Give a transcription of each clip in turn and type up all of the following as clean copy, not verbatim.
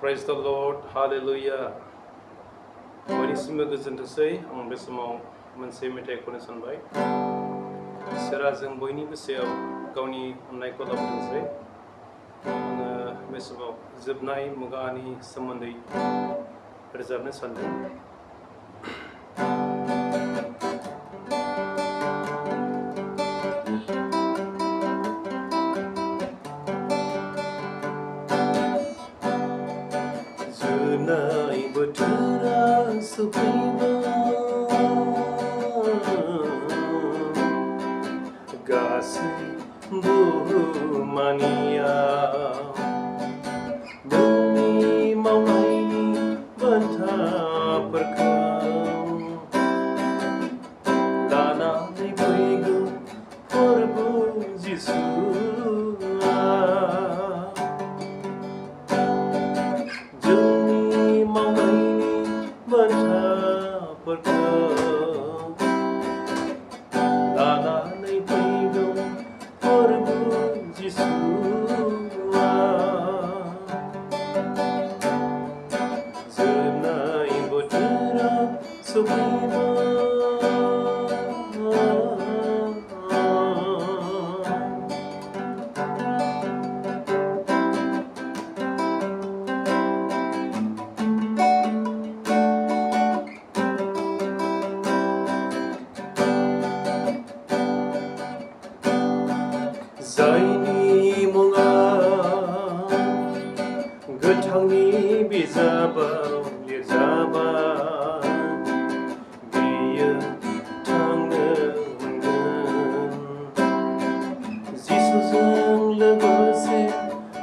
Praise the Lord, Hallelujah. बयनिसिमबो गोजोनथोंसै आं बे समाव मोनसे मेथाइ खननो सानबाय। इसोरा जों बयनिबो सायाव गावनि अननायखौ लाबोथोंसै। आङो बे समाव जोबनाय मुगानि सोमोन्दै रोजाबनो सानदों। जोबनाय बोथोरा सफैबाय, गासै बुहुमानियाव नोंनि मावनायनि बान्थाफोरखौ लानानै फैगौ प्रभु जिसुआ। जोंनि मावनायनि बान्थाफोरखौ लानानै फैगौ प्रभु जिसुआ। जोबनाय बोथोरा सफैबाय, जायनि मुङा गोथांनि बिजाबाव लिरजाबाय, बियो थांनो मोनगोन जिसुजों लोगोसे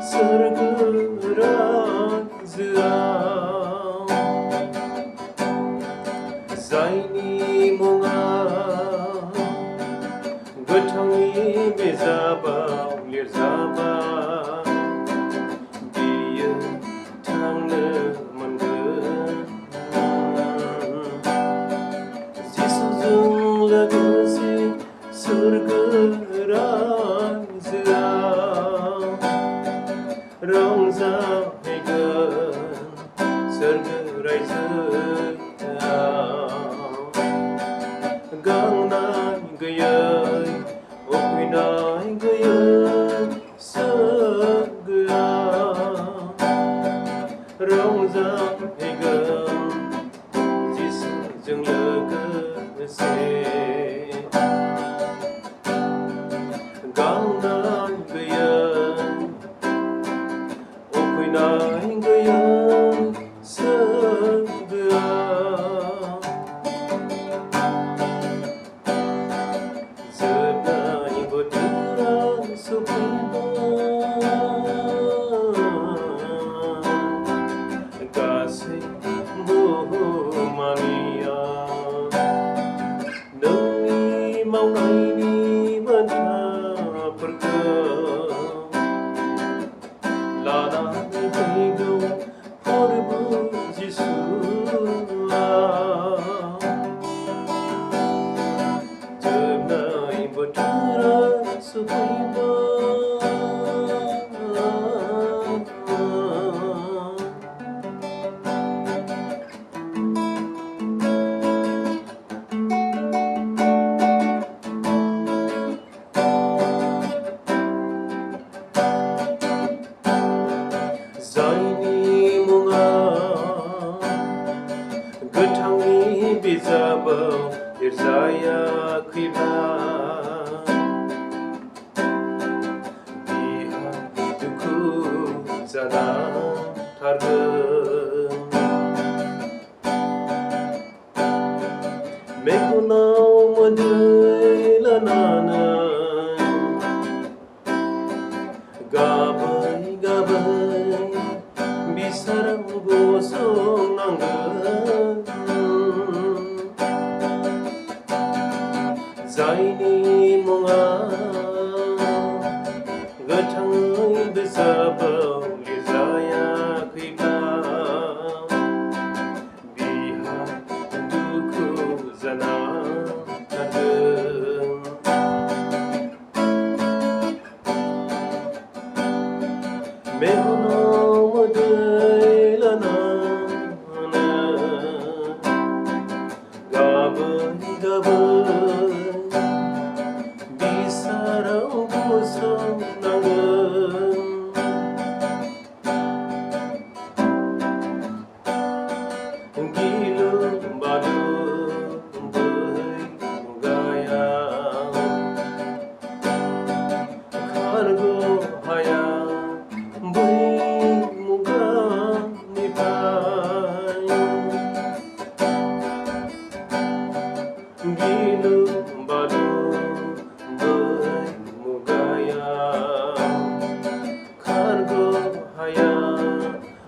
सोरगो रायजोआव। जायनि मुङा गोथांनि बिजाबाव लिरजाबाय, बियो थांनो मोनगोन जिसुजों लोगोसे सोरगो रायजोआव। रंजाहैगोन सोरगो रायजोआव। गांनाय गैयै उखैनाय गैयै सोरगोआव रंजाहैगोन जिसुजों लोगोसे। गांनाय गैयै उखैनाय गैयै सोरगोआव। जोबनाय बोथोरा सफैबाय, गासै बुहुमानियाव नोंनि मावनायनि बान्थाफोरखौ लानानै फैगौ प्रभु जिसुआ। जोबनाय बोथोरा सफैबाय, जायनि मुङा गोथांनि बिजाबाव लिरजायाखैब्ला, बिहा दुखु जानांथारगोन। मेगनाव मोदै लानानै गाबै गाबै बिसाराव गसंनांगोन। जायनि मुङा गोथाङै बिजाबाव लिरजायाखैब्ला,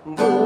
बोर